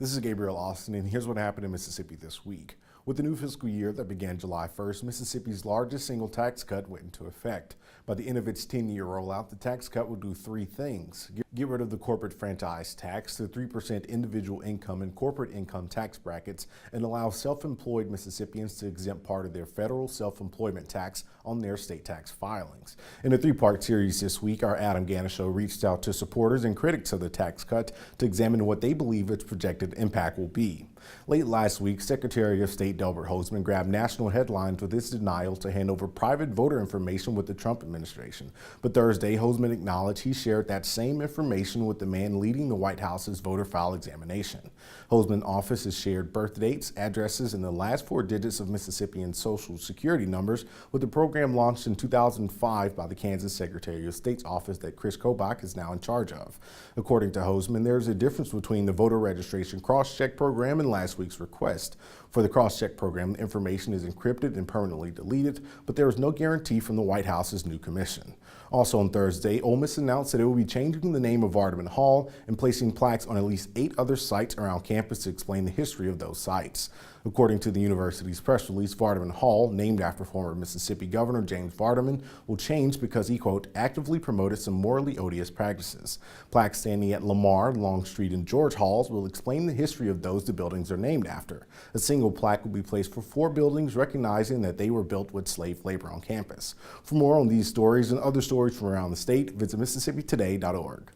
This is Gabriel Austin, and here's what happened in Mississippi this week. With the new fiscal year that began July 1st, Mississippi's largest single tax cut went into effect. By the end of its 10-year rollout, the tax cut will do three things. Get rid of the corporate franchise tax, the 3% individual income and corporate income tax brackets, and allow self-employed Mississippians to exempt part of their federal self-employment tax on their state tax filings. In a three-part series this week, our Adam Ganucheau reached out to supporters and critics of the tax cut to examine what they believe its projected impact will be. Late last week, Secretary of State Delbert Hosemann grabbed national headlines with his denial to hand over private voter information with the Trump administration. But Thursday, Hosemann acknowledged he shared that same information with the man leading the White House's voter file examination. Hosemann's office has shared birth dates, addresses, and the last four digits of Mississippian social security numbers with the program launched in 2005 by the Kansas Secretary of State's office that Kris Kobach is now in charge of. According to Hosemann, there is a difference between the voter registration crosscheck program and last week's request. For the crosscheck program, the information is encrypted and permanently deleted, but there is no guarantee from the White House's new commission. Also on Thursday, Ole Miss announced that it will be changing the name of Vardaman Hall and placing plaques on at least 8 other sites around campus to explain the history of those sites. According to the university's press release, Vardaman Hall, named after former Mississippi Governor James Vardaman, will change because he, quote, actively promoted some morally odious practices. Plaques standing at Lamar, Longstreet, and George Halls will explain the history of those the buildings are named after. A single plaque will be placed for 4 buildings, recognizing that they were built with slave labor on campus. For more on these stories and other stories from around the state, visit MississippiToday.org.